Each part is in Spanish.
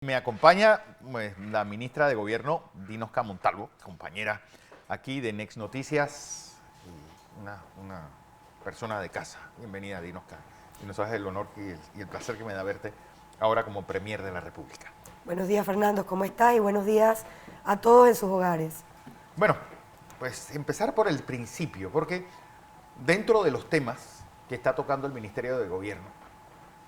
me acompaña la ministra de Gobierno, Dinosca Montalvo, compañera aquí de Next Noticias, y una persona de casa. Bienvenida, Dinosca. Y nos hace el honor y el placer que me da verte ahora como Premier de la República. Buenos días, Fernando, ¿cómo estás? Y buenos días a todos en sus hogares. Bueno, pues empezar por el principio, porque dentro de los temas que está tocando el Ministerio de Gobierno,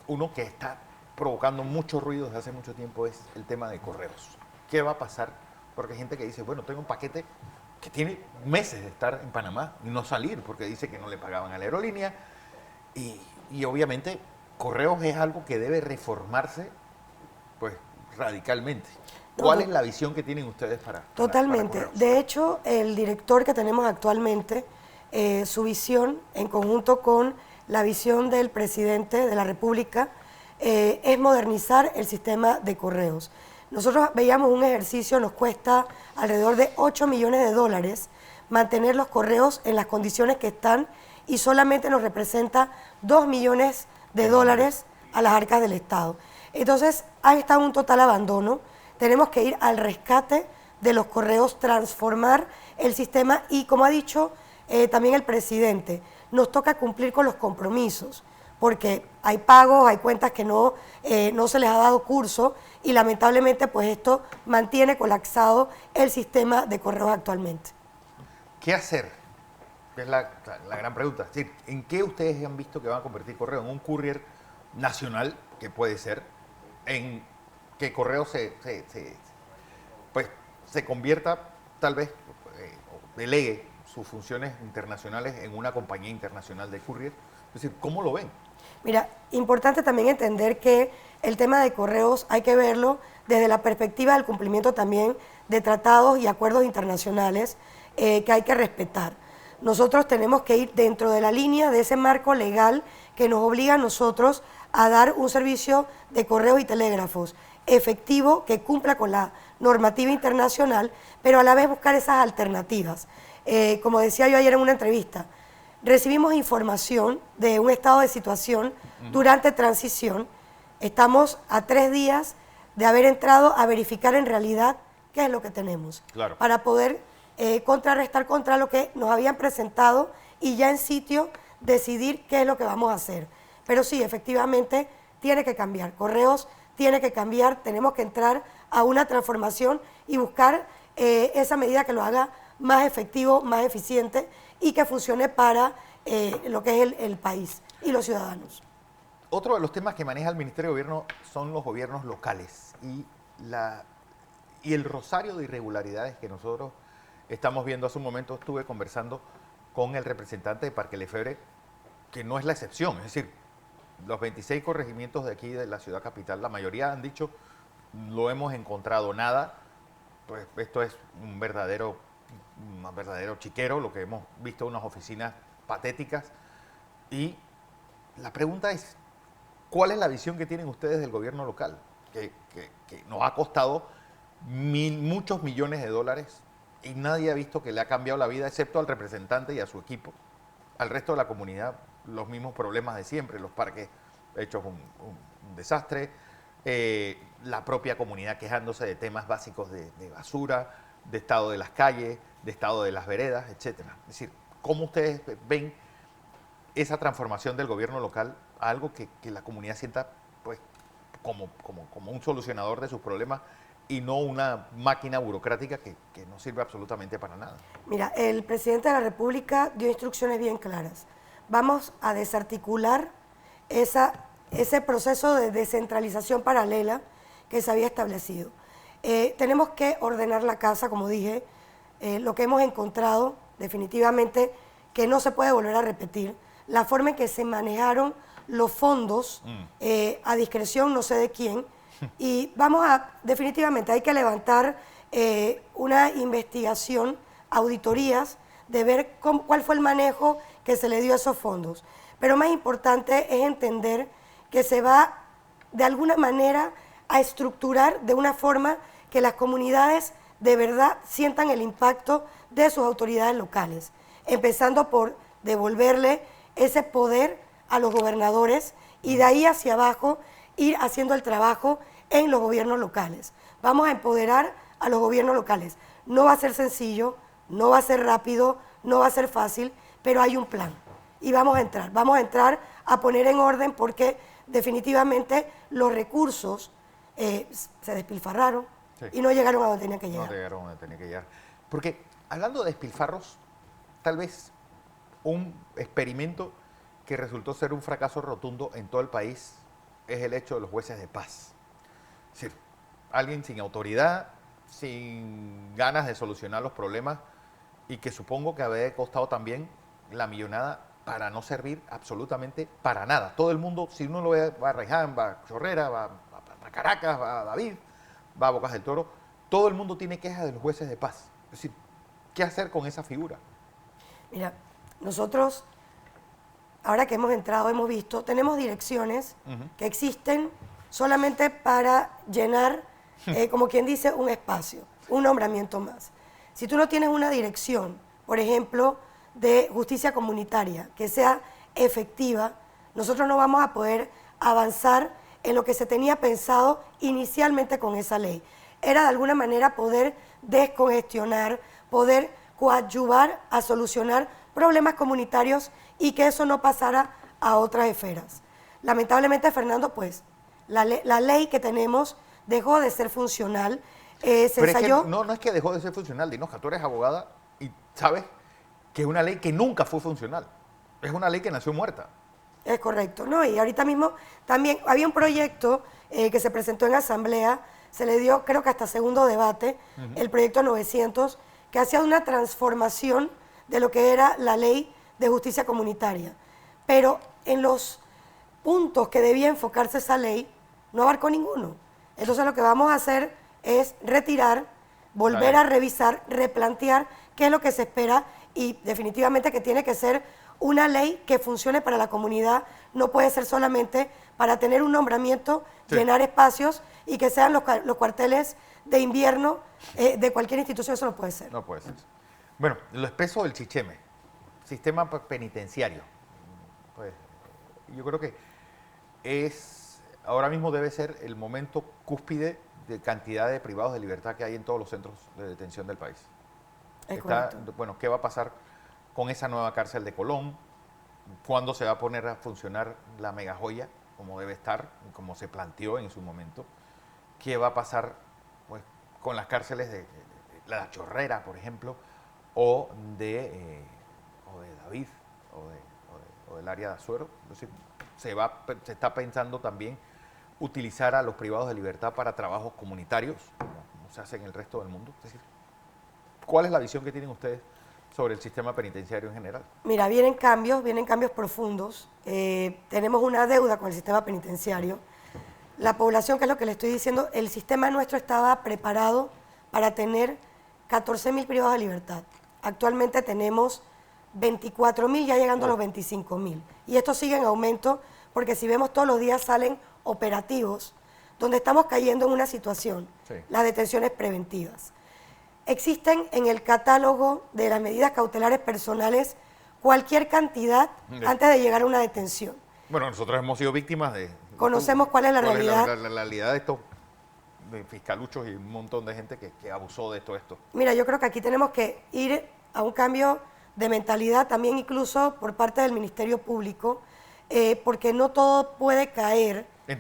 uno que está provocando mucho ruido desde hace mucho tiempo es el tema de correos. ¿Qué va a pasar? Porque hay gente que dice, bueno, tengo un paquete que tiene meses de estar en Panamá y no salir porque dice que no le pagaban a la aerolínea y obviamente correos es algo que debe reformarse pues radicalmente. ¿Cuál es la visión que tienen ustedes para Totalmente. Correos? De hecho, el director que tenemos actualmente, su visión en conjunto con la visión del presidente de la República es modernizar el sistema de correos. Nosotros veíamos un ejercicio, nos cuesta alrededor de 8 millones de dólares mantener los correos en las condiciones que están y solamente nos representa 2 millones de dólares a las arcas del Estado. Entonces, ha estado un total abandono. Tenemos que ir al rescate de los correos, transformar el sistema y, como ha dicho también el presidente, nos toca cumplir con los compromisos, porque hay pagos, hay cuentas que no se les ha dado curso y lamentablemente pues esto mantiene colapsado el sistema de correos actualmente. ¿Qué hacer? Es la gran pregunta. Es decir, ¿en qué ustedes han visto que van a convertir Correo? ¿En un courier nacional, que puede ser? ¿En que Correo se convierta, tal vez, o delegue sus funciones internacionales en una compañía internacional de courier? Es decir, ¿cómo lo ven? Mira, importante también entender que el tema de correos hay que verlo desde la perspectiva del cumplimiento también de tratados y acuerdos internacionales que hay que respetar. Nosotros tenemos que ir dentro de la línea de ese marco legal que nos obliga a nosotros a dar un servicio de correos y telégrafos efectivo que cumpla con la normativa internacional, pero a la vez buscar esas alternativas. Como decía yo ayer en una entrevista, recibimos información de un estado de situación durante transición. Estamos a 3 días de haber entrado a verificar en realidad qué es lo que tenemos, claro, para poder contrarrestar contra lo que nos habían presentado y ya en sitio decidir qué es lo que vamos a hacer. Pero sí, efectivamente, tiene que cambiar. Correos tiene que cambiar, tenemos que entrar a una transformación y buscar esa medida que lo haga más efectivo, más eficiente y que funcione para lo que es el país y los ciudadanos. Otro de los temas que maneja el Ministerio de Gobierno son los gobiernos locales y el rosario de irregularidades que nosotros estamos viendo. Hace un momento estuve conversando con el representante de Parque Lefebvre, que no es la excepción. Es decir, los 26 corregimientos de aquí de la ciudad capital, la mayoría han dicho, no hemos encontrado nada. Pues esto es un verdadero chiquero, lo que hemos visto, unas oficinas patéticas. Y la pregunta es, ¿cuál es la visión que tienen ustedes del gobierno local? Que nos ha costado muchos millones de dólares y nadie ha visto que le ha cambiado la vida, excepto al representante y a su equipo. Al resto de la comunidad, los mismos problemas de siempre, los parques hechos un desastre, la propia comunidad quejándose de temas básicos de basura, de estado de las calles, de estado de las veredas, etcétera. Es decir, ¿cómo ustedes ven esa transformación del gobierno local a algo que la comunidad sienta pues como un solucionador de sus problemas y no una máquina burocrática que no sirve absolutamente para nada? Mira, el presidente de la República dio instrucciones bien claras. Vamos a desarticular ese proceso de descentralización paralela que se había establecido. Tenemos que ordenar la casa, como dije, lo que hemos encontrado definitivamente que no se puede volver a repetir, la forma en que se manejaron los fondos a discreción no sé de quién, y definitivamente hay que levantar una investigación, auditorías, de ver cuál fue el manejo que se le dio a esos fondos. Pero más importante es entender que se va de alguna manera a estructurar de una forma que las comunidades de verdad sientan el impacto de sus autoridades locales, empezando por devolverle ese poder a los gobernadores y de ahí hacia abajo ir haciendo el trabajo en los gobiernos locales. Vamos a empoderar a los gobiernos locales. No va a ser sencillo, no va a ser rápido, no va a ser fácil, pero hay un plan. Y vamos a entrar a poner en orden porque definitivamente los recursos se despilfarraron y no llegaron a donde tenían que llegar. No llegaron a donde tenían que llegar. Porque hablando de despilfarros, tal vez un experimento que resultó ser un fracaso rotundo en todo el país es el hecho de los jueces de paz. Es decir, alguien sin autoridad, sin ganas de solucionar los problemas y que supongo que había costado también la millonada para no servir absolutamente para nada. Todo el mundo, si uno lo ve, va a Reján, va a Chorrera, va a Caracas, va a David, va a Bocas del Toro, todo el mundo tiene quejas de los jueces de paz. Es decir, ¿qué hacer con esa figura? Mira, nosotros, ahora que hemos entrado, hemos visto, tenemos direcciones que existen solamente para llenar, como quien dice, un espacio, un nombramiento más. Si tú no tienes una dirección, por ejemplo, de justicia comunitaria, que sea efectiva, nosotros no vamos a poder avanzar en lo que se tenía pensado inicialmente con esa ley. Era de alguna manera poder descongestionar, poder coadyuvar a solucionar problemas comunitarios y que eso no pasara a otras esferas. Lamentablemente, Fernando, pues, la ley que tenemos dejó de ser funcional. Se ensayó. Es que no es que dejó de ser funcional, Dinoska, tú eres abogada y sabes que es una ley que nunca fue funcional. Es una ley que nació muerta. Es correcto, ¿no? Y ahorita mismo también había un proyecto que se presentó en asamblea, se le dio creo que hasta segundo debate, el proyecto 900, que hacía una transformación de lo que era la ley de justicia comunitaria. Pero en los puntos que debía enfocarse esa ley, no abarcó ninguno. Entonces lo que vamos a hacer es retirar, volver a revisar, replantear qué es lo que se espera y definitivamente que tiene que ser una ley que funcione para la comunidad, no puede ser solamente para tener un nombramiento, llenar espacios y que sean los cuarteles de invierno de cualquier institución, eso no puede ser. No puede ser. Bueno, lo espeso del Chicheme, sistema penitenciario, pues yo creo que ahora mismo debe ser el momento cúspide de cantidad de privados de libertad que hay en todos los centros de detención del país. Bueno, ¿qué va a pasar con esa nueva cárcel de Colón? ¿Cuándo se va a poner a funcionar la megajoya como debe estar, como se planteó en su momento? ¿Qué va a pasar pues, con las cárceles de La Chorrera, por ejemplo, o de David, o del área de Azuero? Es decir, se está pensando también utilizar a los privados de libertad para trabajos comunitarios, como se hace en el resto del mundo. Es decir, ¿cuál es la visión que tienen ustedes sobre el sistema penitenciario en general? Mira, vienen cambios profundos. Tenemos una deuda con el sistema penitenciario. La población, que es lo que le estoy diciendo, el sistema nuestro estaba preparado para tener 14.000 privados de libertad. Actualmente tenemos 24.000, ya llegando a los 25.000. Y esto sigue en aumento porque si vemos todos los días salen operativos donde estamos cayendo en una situación, las detenciones preventivas. Existen en el catálogo de las medidas cautelares personales cualquier cantidad antes de llegar a una detención. Bueno, nosotros hemos sido víctimas de... Conocemos cuál es la realidad. La realidad de estos de fiscaluchos y un montón de gente que abusó de todo esto. Mira, yo creo que aquí tenemos que ir a un cambio de mentalidad también incluso por parte del Ministerio Público, porque no todo puede caer en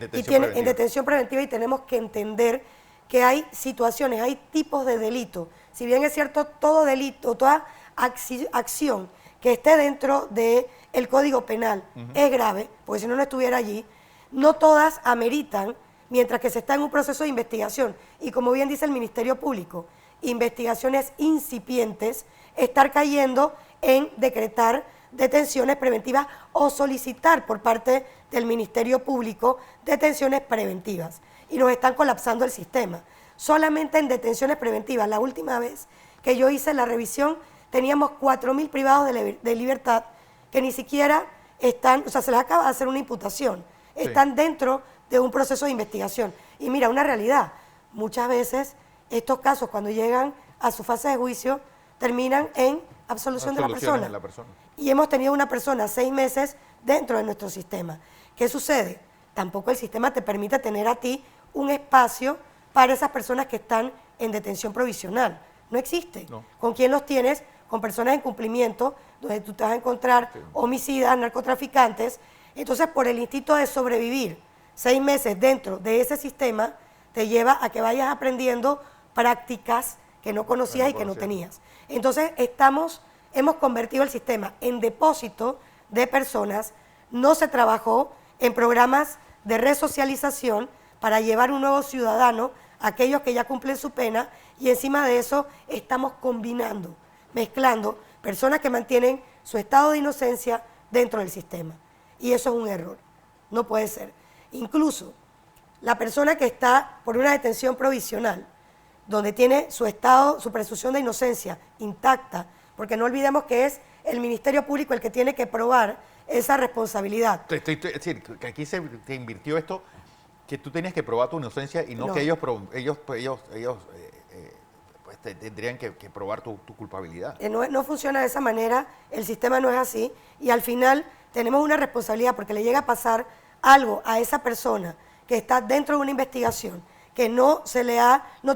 detención preventiva y tenemos que entender que hay situaciones, hay tipos de delito. Si bien es cierto, todo delito, toda acción que esté dentro del Código Penal es grave, porque si no, no estuviera allí, no todas ameritan, mientras que se está en un proceso de investigación, y como bien dice el Ministerio Público, investigaciones incipientes, estar cayendo en decretar detenciones preventivas o solicitar por parte del Ministerio Público detenciones preventivas. Y nos están colapsando el sistema. Solamente en detenciones preventivas, la última vez que yo hice la revisión, teníamos 4.000 privados de libertad que ni siquiera están, o sea, se les acaba de hacer una imputación, están dentro de un proceso de investigación. Y mira, una realidad, muchas veces estos casos cuando llegan a su fase de juicio terminan en absolución de la persona. Y hemos tenido una persona 6 meses dentro de nuestro sistema. ¿Qué sucede? Tampoco el sistema te permite tener a ti un espacio para esas personas que están en detención provisional. No existe. No. ¿Con quién los tienes? Con personas en cumplimiento, donde tú te vas a encontrar homicidas, narcotraficantes. Entonces, por el instinto de sobrevivir 6 meses dentro de ese sistema, te lleva a que vayas aprendiendo prácticas que no conocías y que no tenías. Entonces, hemos convertido el sistema en depósito de personas. No se trabajó en programas de resocialización para llevar un nuevo ciudadano a aquellos que ya cumplen su pena, y encima de eso estamos combinando, mezclando personas que mantienen su estado de inocencia dentro del sistema. Y eso es un error. No puede ser. Incluso la persona que está por una detención provisional, donde tiene su estado, su presunción de inocencia intacta, porque no olvidemos que es el Ministerio Público el que tiene que probar esa responsabilidad. Es decir, que aquí se invirtió esto, que tú tenías que probar tu inocencia y no que ellos tendrían que probar tu culpabilidad. No funciona de esa manera, el sistema no es así, y al final tenemos una responsabilidad porque le llega a pasar algo a esa persona que está dentro de una investigación, que no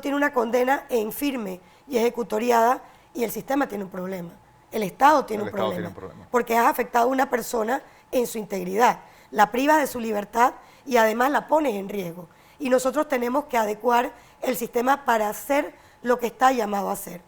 tiene una condena en firme y ejecutoriada, y el sistema tiene un problema. El Estado tiene un problema, porque has afectado a una persona en su integridad, la privas de su libertad y además la pones en riesgo. Y nosotros tenemos que adecuar el sistema para hacer lo que está llamado a hacer.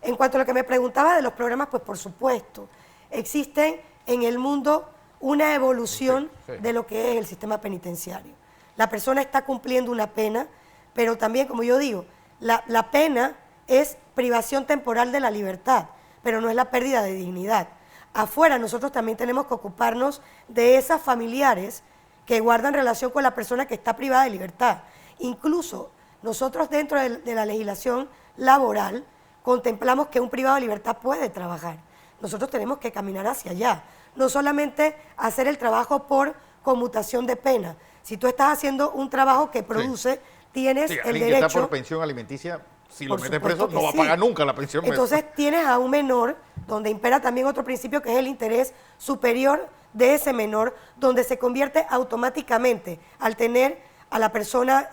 En cuanto a lo que me preguntaba de los programas, pues por supuesto, existen en el mundo una evolución de lo que es el sistema penitenciario. La persona está cumpliendo una pena, pero también, como yo digo, la pena es privación temporal de la libertad, pero no es la pérdida de dignidad. Afuera nosotros también tenemos que ocuparnos de esas familiares que guardan relación con la persona que está privada de libertad. Incluso nosotros dentro de la legislación laboral contemplamos que un privado de libertad puede trabajar. Nosotros tenemos que caminar hacia allá, no solamente hacer el trabajo por conmutación de pena. Si tú estás haciendo un trabajo que produce, tienes el derecho... que está por pensión alimenticia, si lo metes preso, no va a pagar nunca la pensión. Entonces tienes a un menor, donde impera también otro principio que es el interés superior de ese menor, donde se convierte automáticamente, al tener a la persona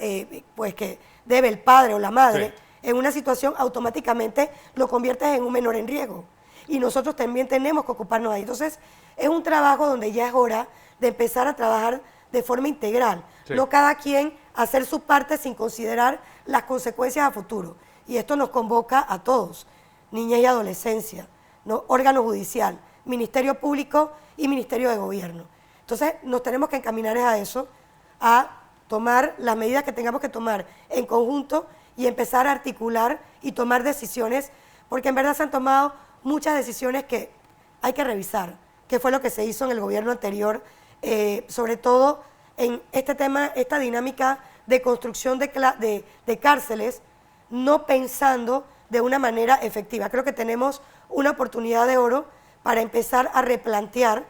pues que debe el padre o la madre, en una situación, automáticamente lo conviertes en un menor en riesgo. Y nosotros también tenemos que ocuparnos de ahí. Entonces, es un trabajo donde ya es hora de empezar a trabajar de forma integral. No cada quien hacer su parte sin considerar las consecuencias a futuro. Y esto nos convoca a todos, niñez y adolescencia, ¿no? Órgano judicial, Ministerio Público y Ministerio de Gobierno. Entonces, nos tenemos que encaminar a eso, a tomar las medidas que tengamos que tomar en conjunto y empezar a articular y tomar decisiones, porque en verdad se han tomado muchas decisiones que hay que revisar, que fue lo que se hizo en el gobierno anterior, sobre todo en este tema, esta dinámica de construcción de cárceles, no pensando de una manera efectiva. Creo que tenemos una oportunidad de oro para empezar a replantear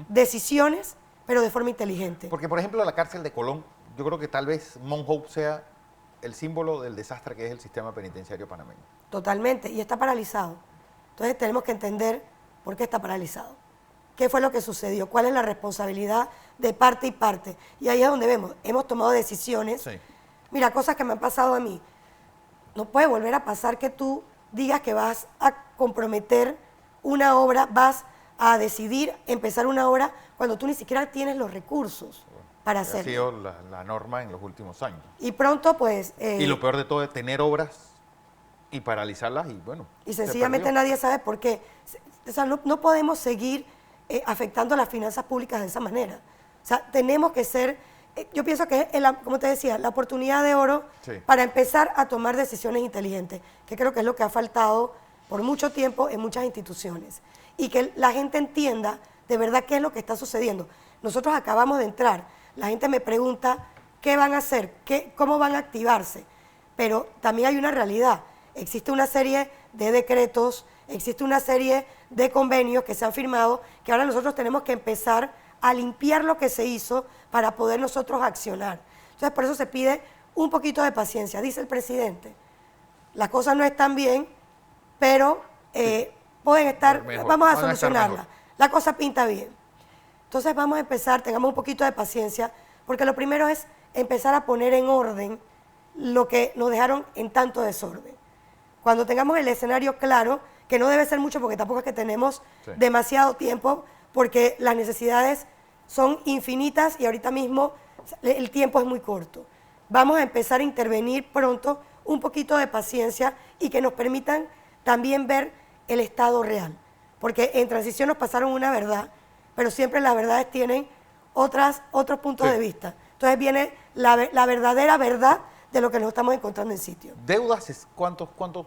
decisiones, pero de forma inteligente. Porque, por ejemplo, la cárcel de Colón, yo creo que tal vez Mount Hope sea el símbolo del desastre que es el sistema penitenciario panameño. Totalmente, y está paralizado. Entonces tenemos que entender por qué está paralizado. ¿Qué fue lo que sucedió? ¿Cuál es la responsabilidad de parte y parte? Y ahí es donde vemos, hemos tomado decisiones. Mira, cosas que me han pasado a mí. No puede volver a pasar que tú digas que vas a comprometer una obra, vas a decidir empezar una obra cuando tú ni siquiera tienes los recursos para hacerlo. Ha sido la norma en los últimos años. Y pronto, pues... y lo peor de todo es tener obras y paralizarlas y bueno... Y sencillamente nadie sabe por qué. O sea, no podemos seguir afectando las finanzas públicas de esa manera. O sea, tenemos que ser... yo pienso que es, como te decía, la oportunidad de oro para empezar a tomar decisiones inteligentes, que creo que es lo que ha faltado por mucho tiempo en muchas instituciones. Y que la gente entienda de verdad qué es lo que está sucediendo. Nosotros acabamos de entrar. La gente me pregunta qué van a hacer, cómo van a activarse. Pero también hay una realidad. Existe una serie de decretos, existe una serie de convenios que se han firmado, que ahora nosotros tenemos que empezar a limpiar lo que se hizo para poder nosotros accionar. Entonces, por eso se pide un poquito de paciencia. Dice el presidente, las cosas no están bien, pero pueden estar, vamos a solucionarlas. La cosa pinta bien. Entonces vamos a empezar, tengamos un poquito de paciencia, porque lo primero es empezar a poner en orden lo que nos dejaron en tanto desorden. Cuando tengamos el escenario claro, que no debe ser mucho porque tampoco es que tenemos demasiado tiempo, porque las necesidades son infinitas y ahorita mismo el tiempo es muy corto. Vamos a empezar a intervenir pronto, un poquito de paciencia y que nos permitan también ver el estado real. Porque en transición nos pasaron una verdad, pero siempre las verdades tienen otros puntos de vista. Entonces viene la verdadera verdad de lo que nos estamos encontrando en sitio. ¿Deudas? ¿Cuánto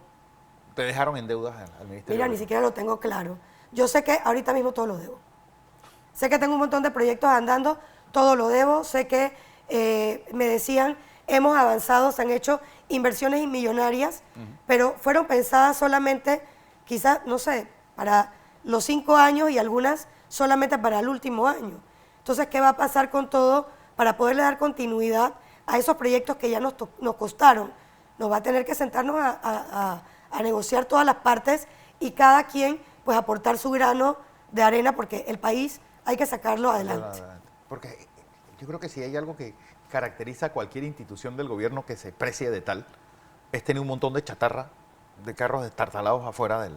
te dejaron en deudas al Ministerio? Mira, ni siquiera lo tengo claro. Yo sé que ahorita mismo todo lo debo. Sé que tengo un montón de proyectos andando, todo lo debo. Sé que me decían, hemos avanzado, se han hecho inversiones millonarias, pero fueron pensadas solamente, quizás, no sé, para los 5 años y algunas solamente para el último año. Entonces, ¿qué va a pasar con todo para poderle dar continuidad a esos proyectos que ya nos costaron? Nos va a tener que sentarnos a negociar todas las partes y cada quien pues aportar su grano de arena porque el país hay que sacarlo adelante. Porque yo creo que si hay algo que caracteriza a cualquier institución del gobierno que se precie de tal, es tener un montón de chatarra, de carros destartalados afuera de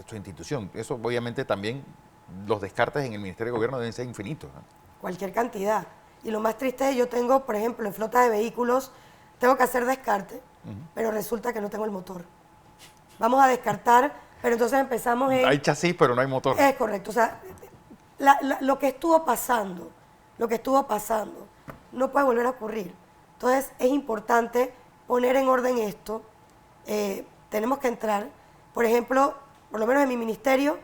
su institución. Eso obviamente también, los descartes en el Ministerio de Gobierno deben ser infinitos, ¿no? Cualquier cantidad. Y lo más triste es, yo tengo, por ejemplo, en flota de vehículos, tengo que hacer descarte, pero resulta que no tengo el motor. Vamos a descartar, pero entonces empezamos en... Hay chasis, pero no hay motor. Es correcto. O sea, lo que estuvo pasando, no puede volver a ocurrir. Entonces, es importante poner en orden esto. Tenemos que entrar, por ejemplo, por lo menos en mi ministerio,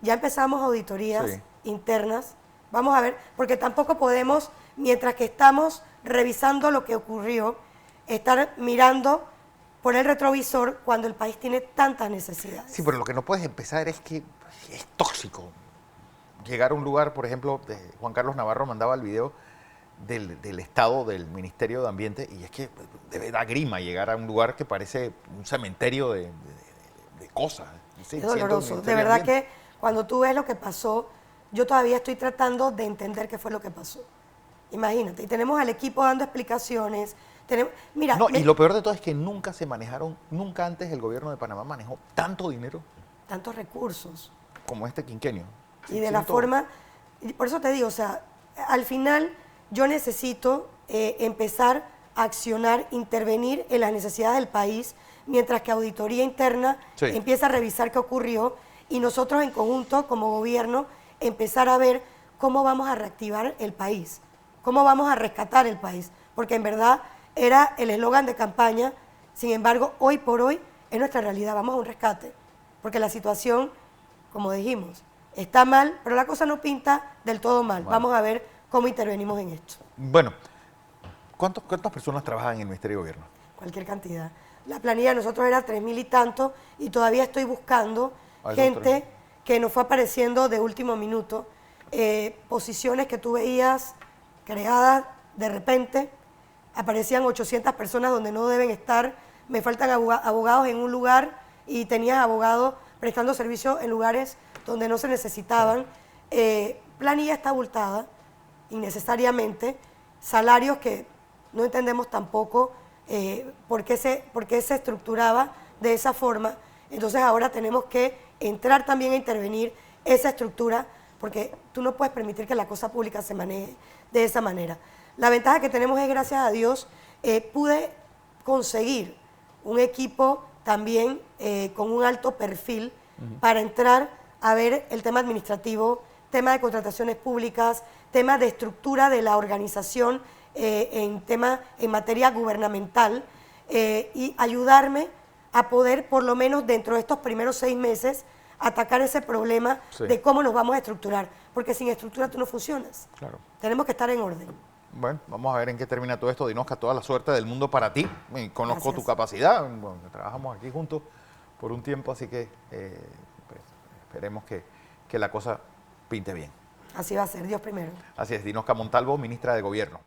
ya empezamos auditorías internas. Vamos a ver, porque tampoco podemos, mientras que estamos revisando lo que ocurrió, estar mirando por el retrovisor cuando el país tiene tantas necesidades. Sí, pero lo que no puedes empezar es que es tóxico. Llegar a un lugar, por ejemplo, Juan Carlos Navarro mandaba el video del estado del Ministerio de Ambiente y es que da grima llegar a un lugar que parece un cementerio de cosas. Sí, es doloroso. De verdad que cuando tú ves lo que pasó, yo todavía estoy tratando de entender qué fue lo que pasó. Imagínate, y tenemos al equipo dando explicaciones. Mira, no, y lo peor de todo es que nunca antes el gobierno de Panamá manejó tanto dinero. Tantos recursos. Como este quinquenio. Y de la forma, y por eso te digo, o sea, al final yo necesito empezar a accionar, intervenir en las necesidades del país, mientras que auditoría interna empieza a revisar qué ocurrió y nosotros en conjunto como gobierno empezar a ver cómo vamos a reactivar el país, cómo vamos a rescatar el país, porque en verdad era el eslogan de campaña, sin embargo, hoy por hoy es nuestra realidad, vamos a un rescate, porque la situación, como dijimos, está mal, pero la cosa no pinta del todo mal. Vamos a ver cómo intervenimos en esto. Bueno, ¿cuántas personas trabajan en el Ministerio de Gobierno? Cualquier cantidad. La planilla de nosotros era 3.000 y tanto y todavía estoy buscando gente que nos fue apareciendo de último minuto, posiciones que tú veías creadas de repente, aparecían 800 personas donde no deben estar, me faltan abogados en un lugar y tenías abogados prestando servicio en lugares donde no se necesitaban, planilla está abultada innecesariamente, salarios que no entendemos tampoco por qué se estructuraba de esa forma. Entonces ahora tenemos que entrar también a intervenir esa estructura porque tú no puedes permitir que la cosa pública se maneje de esa manera. La ventaja que tenemos es, gracias a Dios, pude conseguir un equipo también con un alto perfil para entrar a ver el tema administrativo, tema de contrataciones públicas, tema de estructura de la organización en materia gubernamental y ayudarme a poder, por lo menos dentro de estos primeros 6 meses, atacar ese problema de cómo nos vamos a estructurar, porque sin estructura tú no funcionas. Claro. Tenemos que estar en orden. Bueno, vamos a ver en qué termina todo esto. Dinosca, toda la suerte del mundo para ti. Conozco tu capacidad. Bueno, trabajamos aquí juntos por un tiempo, así que pues, esperemos que la cosa pinte bien. Así va a ser, Dios primero. Así es, Dinosca Montalvo, ministra de Gobierno.